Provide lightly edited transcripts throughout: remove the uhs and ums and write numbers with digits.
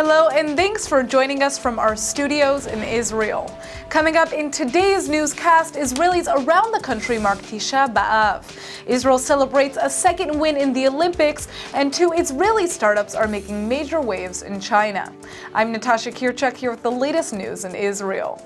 Hello and thanks for joining us from our studios in Israel. Coming up in today's newscast, Israelis around the country mark Tisha B'Av. Israel celebrates a second win in the Olympics, and two Israeli startups are making major waves in China. I'm Natasha Kirchuk here with the latest news in Israel.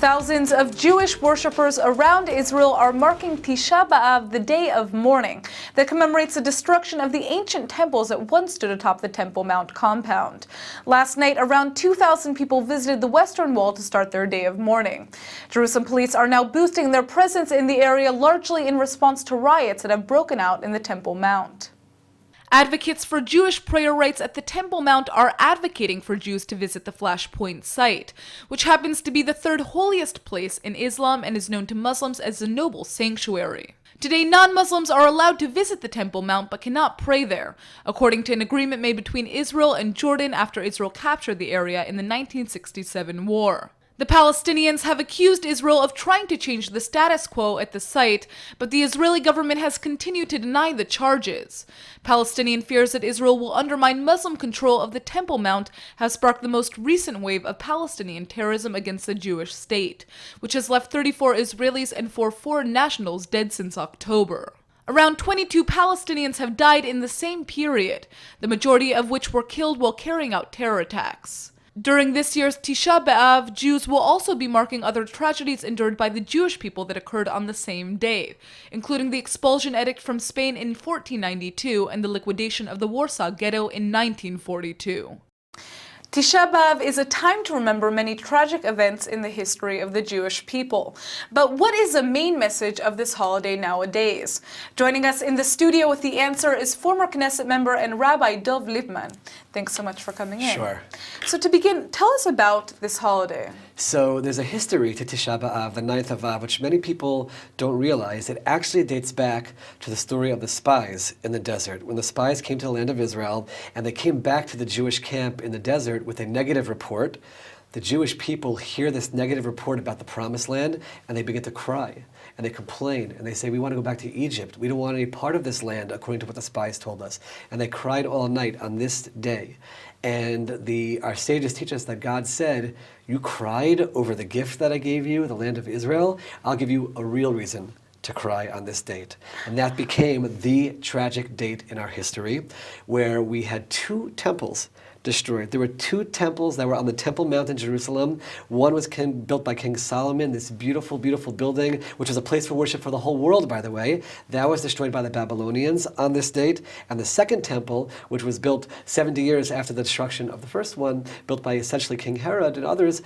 Thousands of Jewish worshippers around Israel are marking Tisha B'Av, the day of mourning, that commemorates the destruction of the ancient temples that once stood atop the Temple Mount compound. Last night, around 2,000 people visited the Western Wall to start their day of mourning. Jerusalem police are now boosting their presence in the area, largely in response to riots that have broken out in the Temple Mount. Advocates for Jewish prayer rights at the Temple Mount are advocating for Jews to visit the Flashpoint site, which happens to be the third holiest place in Islam and is known to Muslims as a noble sanctuary. Today, non-Muslims are allowed to visit the Temple Mount but cannot pray there, according to an agreement made between Israel and Jordan after Israel captured the area in the 1967 war. The Palestinians have accused Israel of trying to change the status quo at the site, but the Israeli government has continued to deny the charges. Palestinian fears that Israel will undermine Muslim control of the Temple Mount has sparked the most recent wave of Palestinian terrorism against the Jewish state, which has left 34 Israelis and 4 foreign nationals dead since October. Around 22 Palestinians have died in the same period, the majority of which were killed while carrying out terror attacks. During this year's Tisha B'Av, Jews will also be marking other tragedies endured by the Jewish people that occurred on the same day, including the expulsion edict from Spain in 1492 and the liquidation of the Warsaw Ghetto in 1942. Tisha B'Av is a time to remember many tragic events in the history of the Jewish people. But what is the main message of this holiday nowadays? Joining us in the studio with the answer is former Knesset member and Rabbi Dov Liebman. Thanks so much for coming in. Sure. So to begin, tell us about this holiday. So there's a history to Tisha B'Av, the 9th of Av, which many people don't realize. It actually dates back to the story of the spies in the desert. When the spies came to the land of Israel and they came back to the Jewish camp in the desert with a negative report, the Jewish people hear this negative report about the Promised Land and they begin to cry and they complain and they say, we want to go back to Egypt. We don't want any part of this land according to what the spies told us. And they cried all night on this day. And our sages teach us that God said, you cried over the gift that I gave you, the land of Israel. I'll give you a real reason to cry on this date. And that became the tragic date in our history where we had 2 temples destroyed. There were 2 temples that were on the Temple Mount in Jerusalem. One was built by King Solomon, this beautiful, beautiful building, which was a place for worship for the whole world, by the way. That was destroyed by the Babylonians on this date. And the second temple, which was built 70 years after the destruction of the first one, built by essentially King Herod and others,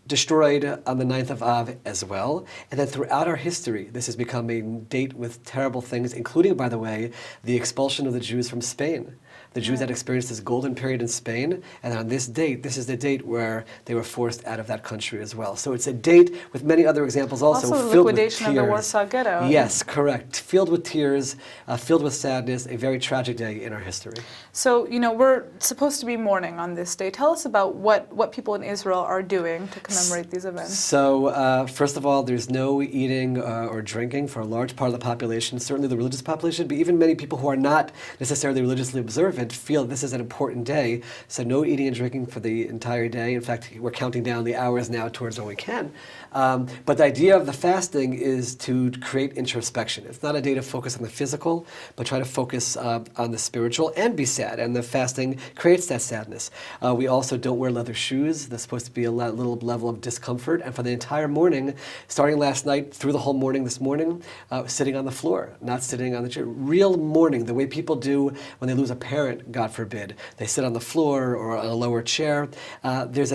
destroyed on the 9th of Av as well. And then throughout our history, this has become a date with terrible things, including, by the way, the expulsion of the Jews from Spain. The Jews had experienced this golden period in Spain, and on this date, this is the date where they were forced out of that country as well. So it's a date with many other examples also the filled with liquidation of the Warsaw Ghetto. Yes, correct. Filled with tears, filled with sadness, a very tragic day in our history. So, we're supposed to be mourning on this day. Tell us about what people in Israel are doing to commemorate these events. So, first of all, there's no eating or drinking for a large part of the population, certainly the religious population, but even many people who are not necessarily religiously observant feel this is an important day. So no eating and drinking for the entire day. In fact, we're counting down the hours now towards when we can. But the idea of the fasting is to create introspection. It's not a day to focus on the physical, but try to focus on the spiritual and be sad. And the fasting creates that sadness. We also don't wear leather shoes. There's supposed to be a little level of discomfort. And for the entire morning, starting last night through the whole morning this morning, sitting on the floor, not sitting on the chair. Real mourning, the way people do when they lose a parent, God forbid. They sit on the floor or on a lower chair. There's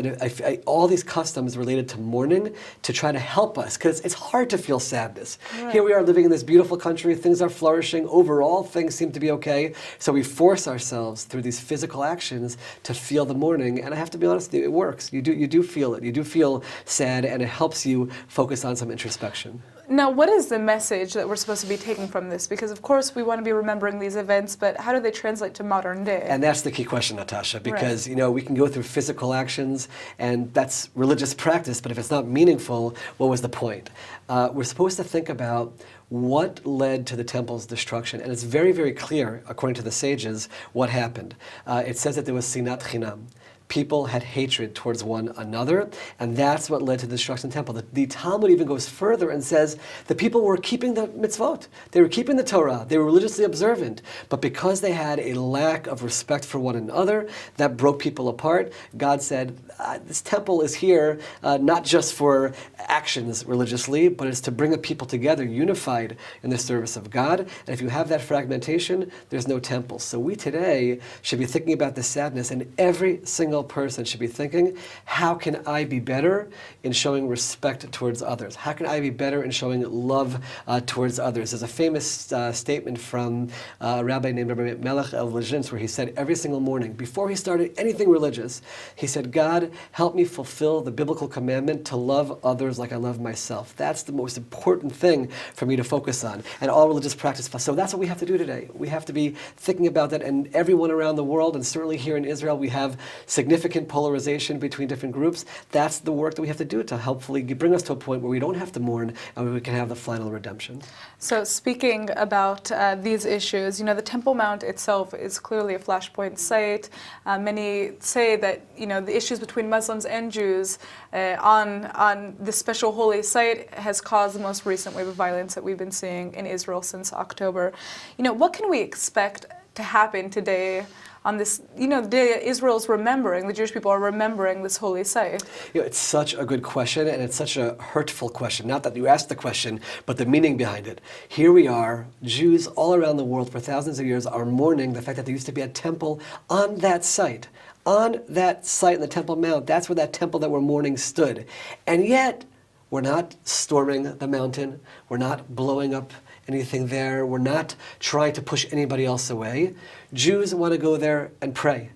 all these customs related to mourning to try to help us, because it's hard to feel sadness. Right. Here we are living in this beautiful country, things are flourishing, overall things seem to be okay, so we force ourselves through these physical actions to feel the mourning, and I have to be honest with you, it works. You do feel it. You do feel sad, and it helps you focus on some introspection. Now, what is the message that we're supposed to be taking from this? Because, of course, we want to be remembering these events, but how do they translate to modern day? And that's the key question, Natasha, because we can go through physical actions, and that's religious practice, but if it's not meaningful, what was the point? We're supposed to think about what led to the temple's destruction, and it's very, very clear, according to the sages, what happened. It says that there was sinat chinam. People had hatred towards one another, and that's what led to the destruction of the temple. The Talmud even goes further and says the people were keeping the mitzvot. They were keeping the Torah. They were religiously observant. But because they had a lack of respect for one another, that broke people apart. God said, this temple is here not just for actions religiously, but it's to bring a people together, unified in the service of God. And if you have that fragmentation, there's no temple. So we today should be thinking about this sadness, and every single person should be thinking, how can I be better in showing respect towards others? How can I be better in showing love towards others? There's a famous statement from a rabbi named Rabbi Melech El Lezhinsk, where he said every single morning, before he started anything religious, he said, God, help me fulfill the biblical commandment to love others like I love myself. That's the most important thing for me to focus on. And all religious practice. So that's what we have to do today. We have to be thinking about that. And everyone around the world, and certainly here in Israel, we have significant polarization between different groups. That's the work that we have to do to hopefully bring us to a point where we don't have to mourn and we can have the final redemption. So speaking about these issues, the Temple Mount itself is clearly a flashpoint site. Many say that, the issues between Muslims and Jews on this special holy site has caused the most recent wave of violence that we've been seeing in Israel since October. What can we expect to happen today on this, the day Israel's remembering, the Jewish people are remembering this holy site? It's such a good question, and it's such a hurtful question. Not that you asked the question, but the meaning behind it. Here we are, Jews all around the world for thousands of years are mourning the fact that there used to be a temple on that site. On that site in the Temple Mount, that's where that temple that we're mourning stood. And yet, we're not storming the mountain. We're not blowing up anything there. We're not trying to push anybody else away. Jews want to go there and pray.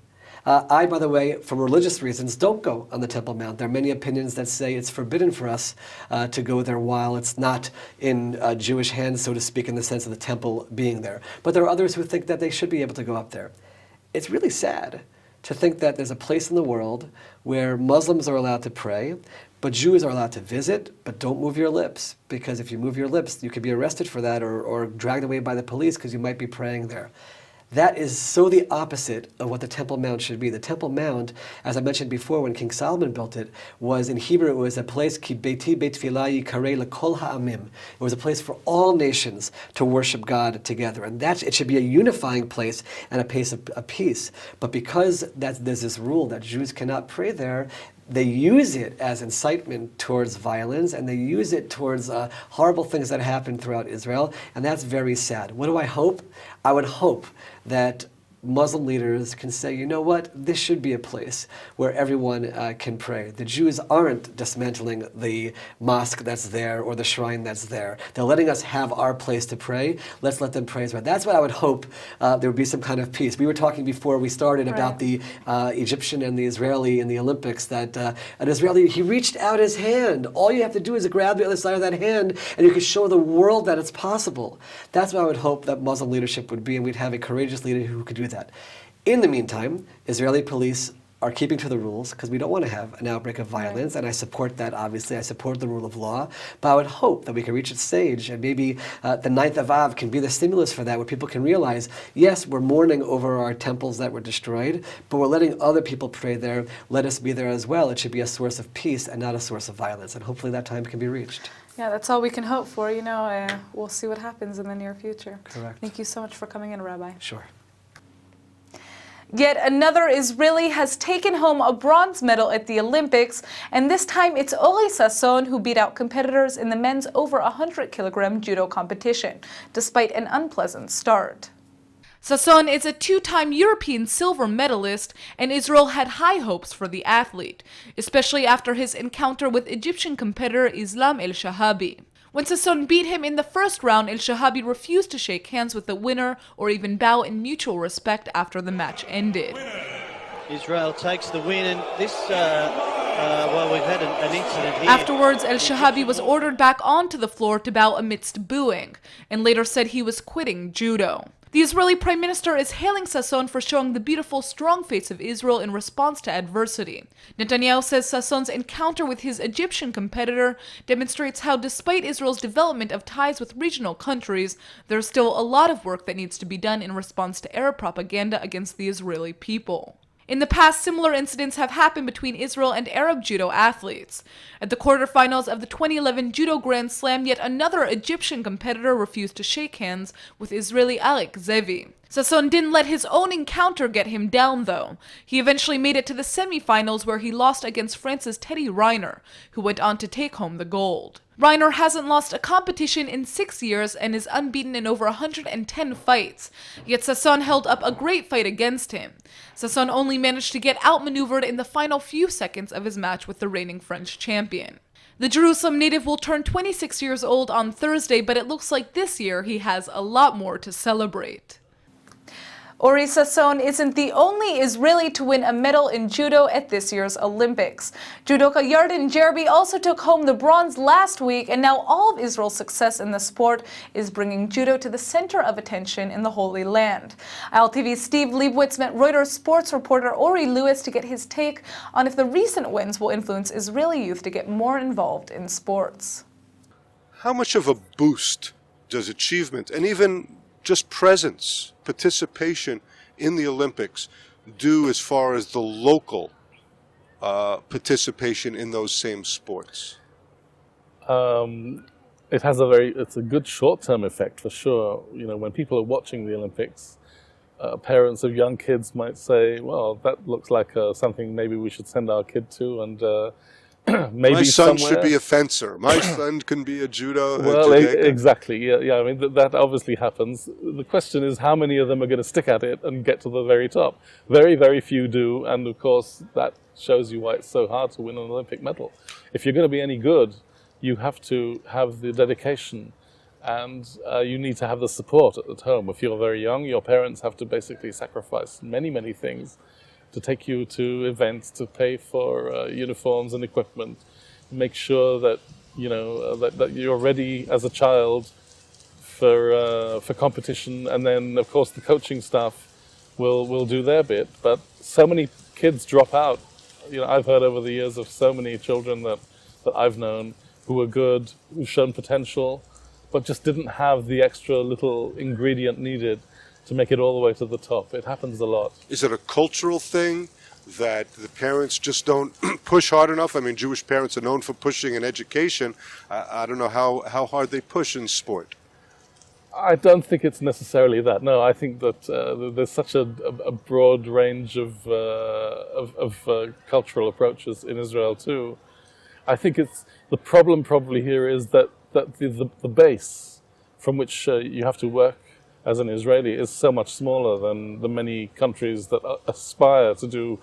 I, by the way, for religious reasons, don't go on the Temple Mount. There are many opinions that say it's forbidden for us to go there while it's not in Jewish hands, so to speak, in the sense of the temple being there. But there are others who think that they should be able to go up there. It's really sad to think that there's a place in the world where Muslims are allowed to pray, but Jews are allowed to visit, but don't move your lips, because if you move your lips, you could be arrested for that or dragged away by the police because you might be praying there. That is so the opposite of what the Temple Mount should be. The Temple Mount, as I mentioned before, when King Solomon built it, was in Hebrew, it was a place, ki beiti beit tefillah yikarei lekol ha'amim. It was a place for all nations to worship God together. And it should be a unifying place and a place of peace. But because there's this rule that Jews cannot pray there, they use it as incitement towards violence, and they use it towards horrible things that happen throughout Israel, and that's very sad. What do I hope? I would hope that Muslim leaders can say, you know what, this should be a place where everyone can pray. The Jews aren't dismantling the mosque that's there or the shrine that's there. They're letting us have our place to pray. Let's let them pray as well. That's what I would hope there would be some kind of peace. We were talking before we started about the Egyptian and the Israeli in the Olympics, that an Israeli, he reached out his hand. All you have to do is grab the other side of that hand and you can show the world that it's possible. That's what I would hope that Muslim leadership would be, and we'd have a courageous leader who could do that. In the meantime, Israeli police are keeping to the rules because we don't want to have an outbreak of violence, and I support that, obviously. I support the rule of law, but I would hope that we can reach a stage, and maybe the 9th of Av can be the stimulus for that, where people can realize, yes, we're mourning over our temples that were destroyed, but we're letting other people pray there. Let us be there as well. It should be a source of peace and not a source of violence, and hopefully that time can be reached. Yeah, that's all we can hope for. We'll see what happens in the near future. Correct. Thank you so much for coming in, Rabbi. Sure. Yet another Israeli has taken home a bronze medal at the Olympics, and this time it's Oli Sasson who beat out competitors in the men's over 100-kilogram judo competition, despite an unpleasant start. Sasson is a two-time European silver medalist, and Israel had high hopes for the athlete, especially after his encounter with Egyptian competitor Islam El Shahabi. When Sasson beat him in the first round, El Shahabi refused to shake hands with the winner or even bow in mutual respect after the match ended. Israel takes the win, and this, well, we've had an incident here. Afterwards, El-Shahabi was ordered back onto the floor to bow amidst booing, and later said he was quitting judo. The Israeli Prime Minister is hailing Sasson for showing the beautiful, strong face of Israel in response to adversity. Netanyahu says Sasson's encounter with his Egyptian competitor demonstrates how, despite Israel's development of ties with regional countries, there's still a lot of work that needs to be done in response to Arab propaganda against the Israeli people. In the past, similar incidents have happened between Israel and Arab judo athletes. At the quarterfinals of the 2011 Judo Grand Slam, yet another Egyptian competitor refused to shake hands with Israeli Alek Zevi. Sasson didn't let his own encounter get him down, though. He eventually made it to the semifinals, where he lost against France's Teddy Riner, who went on to take home the gold. Reiner hasn't lost a competition in 6 years and is unbeaten in over 110 fights, yet Sasson held up a great fight against him. Sasson only managed to get outmaneuvered in the final few seconds of his match with the reigning French champion. The Jerusalem native will turn 26 years old on Thursday, but it looks like this year he has a lot more to celebrate. Ori Sasson isn't the only Israeli to win a medal in judo at this year's Olympics. Judoka Yarden Jerby also took home the bronze last week, and now all of Israel's success in the sport is bringing judo to the center of attention in the Holy Land. ILTV's Steve Leibowitz met Reuters sports reporter Ori Lewis to get his take on if the recent wins will influence Israeli youth to get more involved in sports. How much of a boost does achievement and even just presence, participation in the Olympics do as far as the local participation in those same sports? It's a good short-term effect for sure. You know, when people are watching the Olympics, parents of young kids might say, well, that looks like something maybe we should send our kid to, and maybe my son somewhere should be a fencer. My son can be a judo. Well, exactly. Yeah. I mean, that obviously happens. The question is, how many of them are going to stick at it and get to the very top? Very, very few do, and of course, that shows you why it's so hard to win an Olympic medal. If you're going to be any good, you have to have the dedication, and you need to have the support at home. If you're very young, your parents have to basically sacrifice many, many things to take you to events, to pay for uniforms and equipment, make sure that that you're ready as a child for competition, and then of course the coaching staff will do their bit. But so many kids drop out. You know, I've heard over the years of so many children that I've known who were good, who've shown potential, but just didn't have the extra little ingredient needed to make it all the way to the top. It happens a lot. Is it a cultural thing that the parents just don't push hard enough? I mean, Jewish parents are known for pushing in education. I don't know how hard they push in sport. I don't think it's necessarily that. No, I think that there's such a broad range of cultural approaches in Israel too. I think it's the problem probably here is that the base from which you have to work as an Israeli is so much smaller than the many countries that aspire to do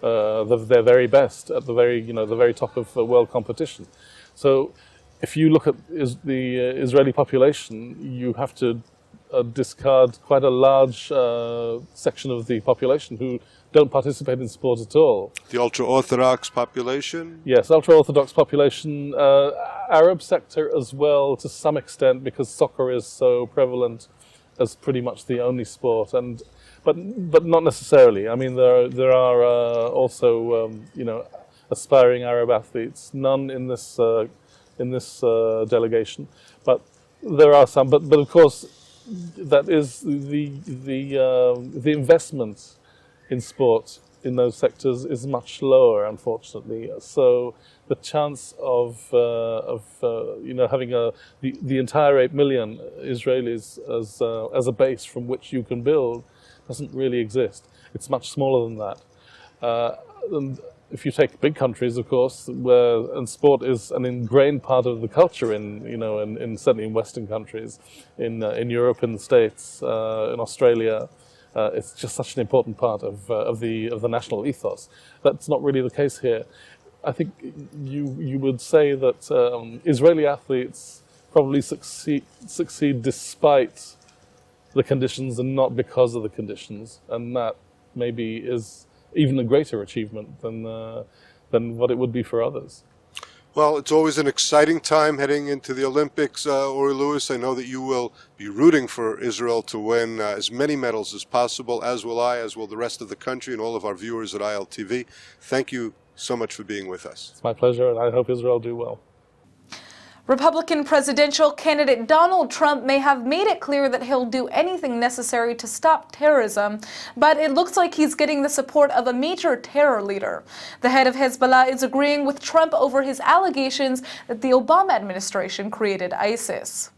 their very best at the very top of world competition. So if you look at the Israeli population, you have to discard quite a large section of the population who don't participate in sport at all. The ultra-Orthodox population? Yes, ultra-Orthodox population, Arab sector as well to some extent, because soccer is so prevalent as pretty much the only sport, but not necessarily. I mean, there are also aspiring Arab athletes. None in this delegation, but there are some. But of course, that is the investment in sport in those sectors is much lower, unfortunately. So the chance of having the entire 8 million Israelis as a base from which you can build doesn't really exist. It's much smaller than that. And if you take big countries, of course, and sport is an ingrained part of the culture in certainly in Western countries, in Europe, in the States, in Australia. It's just such an important part of the national ethos. That's not really the case here. I think you would say that Israeli athletes probably succeed despite the conditions and not because of the conditions, and that maybe is even a greater achievement than than what it would be for others. Well, it's always an exciting time heading into the Olympics, Ori Lewis. I know that you will be rooting for Israel to win as many medals as possible, as will I, as will the rest of the country and all of our viewers at ILTV. Thank you so much for being with us. It's my pleasure, and I hope Israel do well. Republican presidential candidate Donald Trump may have made it clear that he'll do anything necessary to stop terrorism, but it looks like he's getting the support of a major terror leader. The head of Hezbollah is agreeing with Trump over his allegations that the Obama administration created ISIS.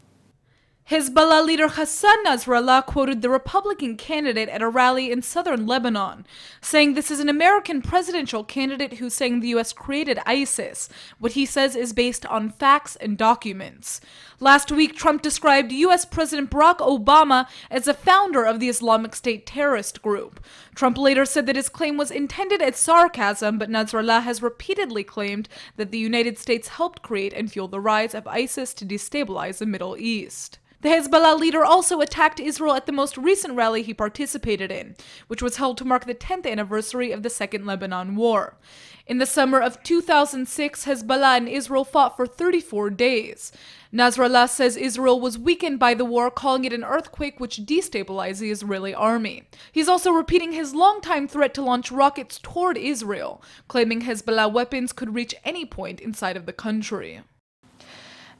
Hezbollah leader Hassan Nasrallah quoted the Republican candidate at a rally in southern Lebanon, saying this is an American presidential candidate who's saying the U.S. created ISIS, what he says is based on facts and documents. Last week, Trump described U.S. President Barack Obama as a founder of the Islamic State terrorist group. Trump later said that his claim was intended as sarcasm, but Nasrallah has repeatedly claimed that the United States helped create and fuel the rise of ISIS to destabilize the Middle East. The Hezbollah leader also attacked Israel at the most recent rally he participated in, which was held to mark the 10th anniversary of the Second Lebanon War. In the summer of 2006, Hezbollah and Israel fought for 34 days. Nasrallah says Israel was weakened by the war, calling it an earthquake which destabilized the Israeli army. He's also repeating his longtime threat to launch rockets toward Israel, claiming Hezbollah weapons could reach any point inside of the country.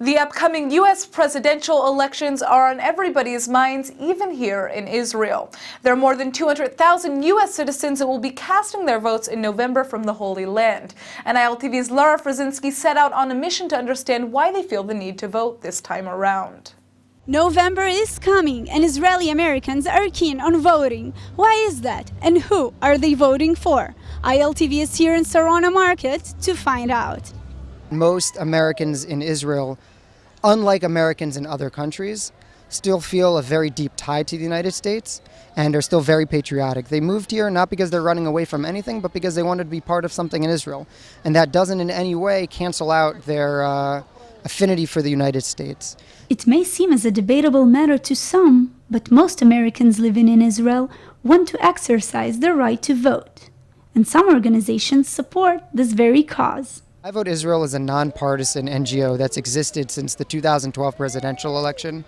The upcoming U.S. presidential elections are on everybody's minds, even here in Israel. There are more than 200,000 U.S. citizens that will be casting their votes in November from the Holy Land. And ILTV's Lara Frazinski set out on a mission to understand why they feel the need to vote this time around. November is coming, and Israeli Americans are keen on voting. Why is that? And who are they voting for? ILTV is here in Sarona Market to find out. Most Americans in Israel, unlike Americans in other countries, still feel a very deep tie to the United States and are still very patriotic. They moved here not because they're running away from anything, but because they wanted to be part of something in Israel. And that doesn't in any way cancel out their affinity for the United States. It may seem as a debatable matter to some, but most Americans living in Israel want to exercise their right to vote. And some organizations support this very cause. I Vote Israel is a nonpartisan NGO that's existed since the 2012 presidential election.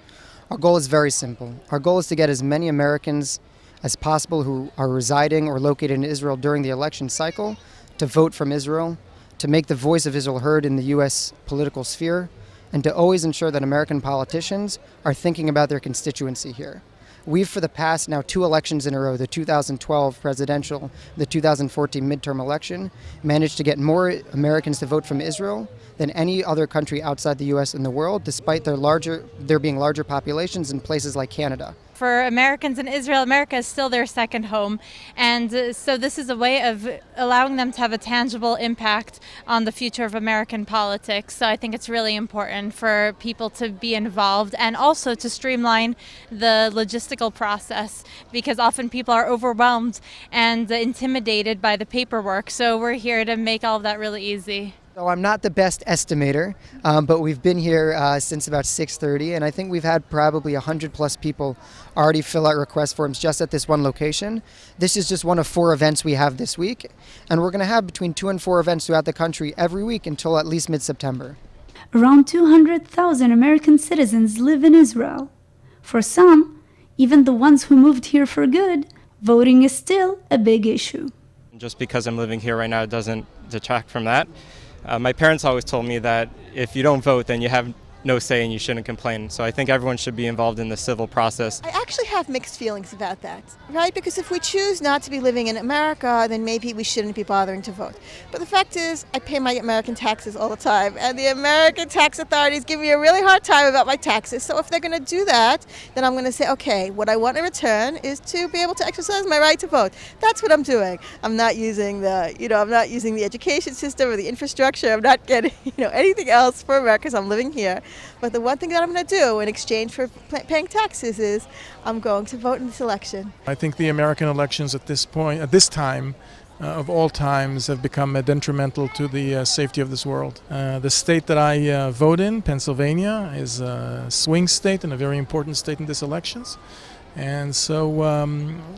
Our goal is very simple. Our goal is to get as many Americans as possible who are residing or located in Israel during the election cycle to vote from Israel, to make the voice of Israel heard in the U.S. political sphere, and to always ensure that American politicians are thinking about their constituency here. We've, for the past now 2 elections in a row, the 2012 presidential, the 2014 midterm election, managed to get more Americans to vote from Israel than any other country outside the U.S. in the world, despite there being larger populations in places like Canada. For Americans in Israel, America is still their second home, and so this is a way of allowing them to have a tangible impact on the future of American politics. So I think it's really important for people to be involved and also to streamline the logistical process, because often people are overwhelmed and intimidated by the paperwork. So we're here to make all of that really easy. So I'm not the best estimator, but we've been here since about 6:30, and I think we've had probably 100+ people already fill out request forms just at this one location. This is just one of 4 events we have this week, and we're going to have between 2 and 4 events throughout the country every week until at least mid-September. Around 200,000 American citizens live in Israel. For some, even the ones who moved here for good, voting is still a big issue. Just because I'm living here right now doesn't detract from that. My parents always told me that if you don't vote, then you have no say and you shouldn't complain. So I think everyone should be involved in the civil process. I actually have mixed feelings about that, right? Because if we choose not to be living in America, then maybe we shouldn't be bothering to vote. But the fact is, I pay my American taxes all the time, and the American tax authorities give me a really hard time about my taxes. So if they're going to do that, then I'm going to say, okay, what I want in return is to be able to exercise my right to vote. That's what I'm doing. I'm not using the education system or the infrastructure. I'm not getting, anything else for America because I'm living here. But the one thing that I'm going to do in exchange for paying taxes is I'm going to vote in this election. I think the American elections at this time, of all times, have become detrimental to the safety of this world. The state that I vote in, Pennsylvania, is a swing state and a very important state in these elections. And so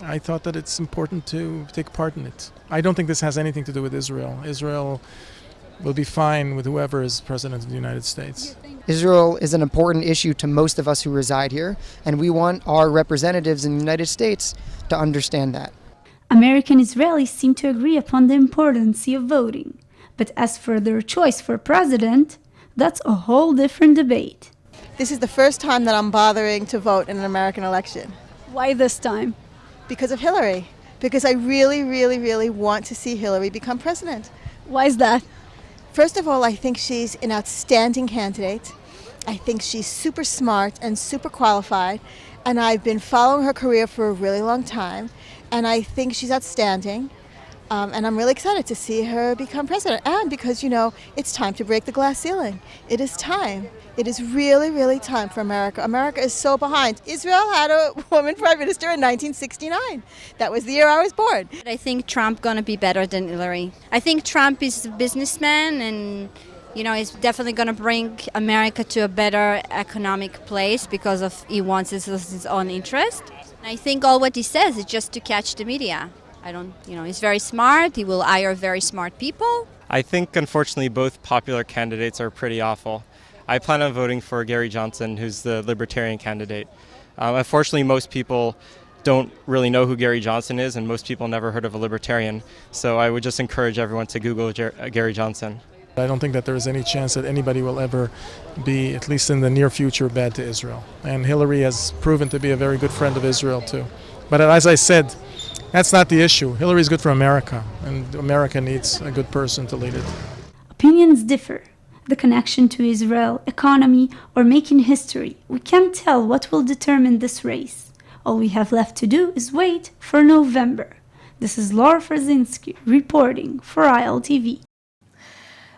I thought that it's important to take part in it. I don't think this has anything to do with Israel. Israel will be fine with whoever is president of the United States. Israel is an important issue to most of us who reside here, and we want our representatives in the United States to understand that. American Israelis seem to agree upon the importance of voting. But as for their choice for president, that's a whole different debate. This is the first time that I'm bothering to vote in an American election. Why this time? Because of Hillary. Because I really, really, really want to see Hillary become president. Why is that? First of all, I think she's an outstanding candidate. I think she's super smart and super qualified. And I've been following her career for a really long time. And I think she's outstanding. And I'm really excited to see her become president. And because, you know, it's time to break the glass ceiling. It is time. It is really, really time for America. America is so behind. Israel had a woman prime minister in 1969. That was the year I was born. I think Trump gonna be better than Hillary. I think Trump is a businessman and, you know, he's definitely gonna bring America to a better economic place because of he wants his own interest. I think all what he says is just to catch the media. He's very smart. He will hire very smart people. I think, unfortunately, both popular candidates are pretty awful. I plan on voting for Gary Johnson, who's the Libertarian candidate. Unfortunately, most people don't really know who Gary Johnson is, and most people never heard of a Libertarian. So I would just encourage everyone to Google Gary Johnson. I don't think that there is any chance that anybody will ever be, at least in the near future, bad to Israel. And Hillary has proven to be a very good friend of Israel, too. But as I said, that's not the issue. Hillary is good for America, and America needs a good person to lead it. Opinions differ. The connection to Israel, economy, or making history. We can't tell what will determine this race. All we have left to do is wait for November. This is Laura Frzinski reporting for ILTV.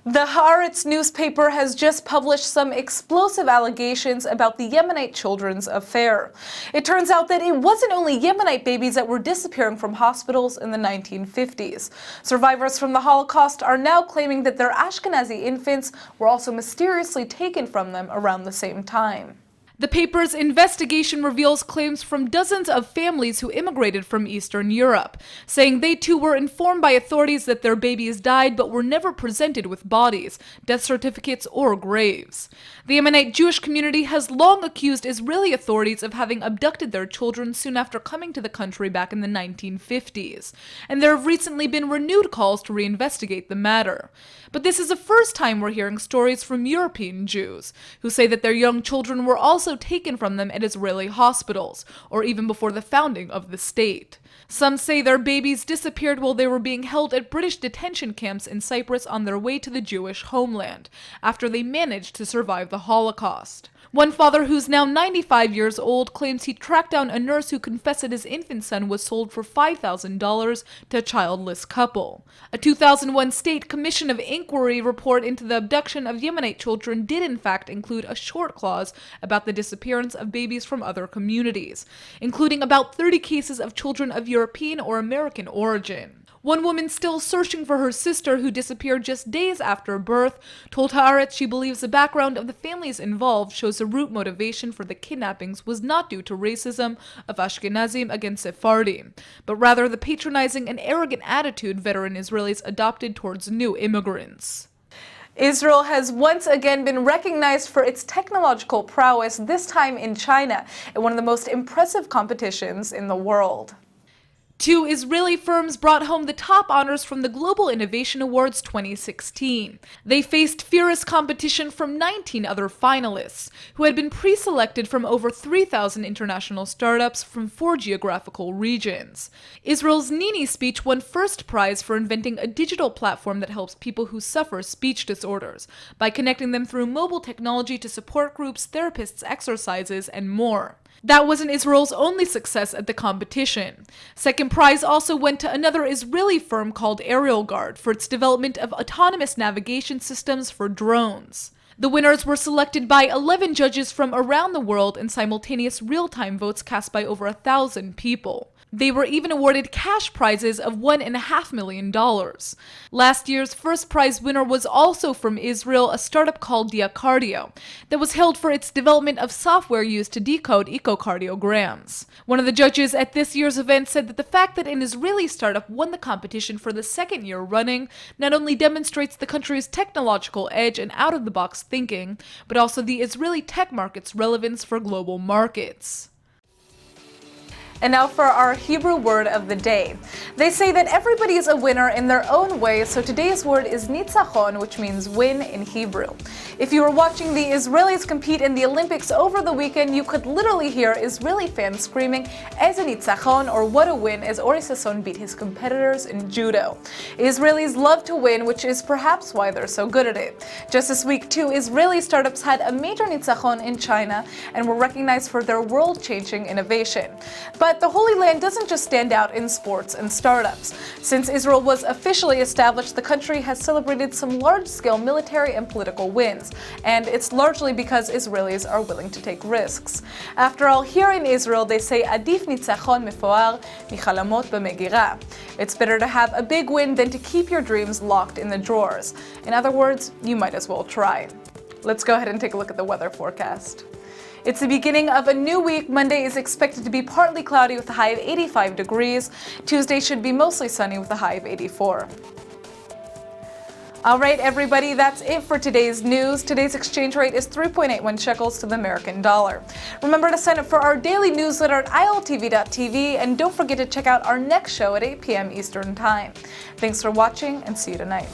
The Haaretz newspaper has just published some explosive allegations about the Yemenite children's affair. It turns out that it wasn't only Yemenite babies that were disappearing from hospitals in the 1950s. Survivors from the Holocaust are now claiming that their Ashkenazi infants were also mysteriously taken from them around the same time. The paper's investigation reveals claims from dozens of families who immigrated from Eastern Europe, saying they too were informed by authorities that their babies died but were never presented with bodies, death certificates, or graves. The Yemenite Jewish community has long accused Israeli authorities of having abducted their children soon after coming to the country back in the 1950s, and there have recently been renewed calls to reinvestigate the matter. But this is the first time we're hearing stories from European Jews, who say that their young children were also taken from them at Israeli hospitals, or even before the founding of the state. Some say their babies disappeared while they were being held at British detention camps in Cyprus on their way to the Jewish homeland, after they managed to survive the Holocaust. One father, who's now 95 years old, claims he tracked down a nurse who confessed that his infant son was sold for $5,000 to a childless couple. A 2001 State Commission of Inquiry report into the abduction of Yemenite children did in fact include a short clause about the disappearance of babies from other communities, including about 30 cases of children of European or American origin. One woman still searching for her sister, who disappeared just days after birth, told Haaretz she believes the background of the families involved shows the root motivation for the kidnappings was not due to racism of Ashkenazim against Sephardim, but rather the patronizing and arrogant attitude veteran Israelis adopted towards new immigrants. Israel has once again been recognized for its technological prowess, this time in China, at one of the most impressive competitions in the world. Two Israeli firms brought home the top honors from the Global Innovation Awards 2016. They faced fierce competition from 19 other finalists, who had been pre-selected from over 3,000 international startups from 4 geographical regions. Israel's Nini Speech won first prize for inventing a digital platform that helps people who suffer speech disorders, by connecting them through mobile technology to support groups, therapists, exercises, and more. That wasn't Israel's only success at the competition. Second prize also went to another Israeli firm called Aerial Guard for its development of autonomous navigation systems for drones. The winners were selected by 11 judges from around the world in simultaneous real-time votes cast by over 1,000 people. They were even awarded cash prizes of $1.5 million. Last year's first prize winner was also from Israel, a startup called Diacardio, that was hailed for its development of software used to decode echocardiograms. One of the judges at this year's event said that the fact that an Israeli startup won the competition for the second year running not only demonstrates the country's technological edge and out-of-the-box thinking, but also the Israeli tech market's relevance for global markets. And now for our Hebrew word of the day. They say that everybody is a winner in their own way, so today's word is nitzachon, which means win in Hebrew. If you were watching the Israelis compete in the Olympics over the weekend, you could literally hear Israeli fans screaming, "Eze nitzachon," or "what a win," as Ori Sasson beat his competitors in judo. Israelis love to win, which is perhaps why they're so good at it. Just this week, 2 Israeli startups had a major nitzachon in China and were recognized for their world-changing innovation. But the Holy Land doesn't just stand out in sports and startups. Since Israel was officially established, the country has celebrated some large-scale military and political wins, and it's largely because Israelis are willing to take risks. After all, here in Israel, they say adif nitzachon mefoar michalamot b'megira. It's better to have a big win than to keep your dreams locked in the drawers. In other words, you might as well try. Let's go ahead and take a look at the weather forecast. It's the beginning of a new week. Monday is expected to be partly cloudy with a high of 85 degrees. Tuesday should be mostly sunny with a high of 84. All right, everybody, that's it for today's news. Today's exchange rate is 3.81 shekels to the American dollar. Remember to sign up for our daily newsletter at iltv.tv, and don't forget to check out our next show at 8 p.m. Eastern Time. Thanks for watching, and see you tonight.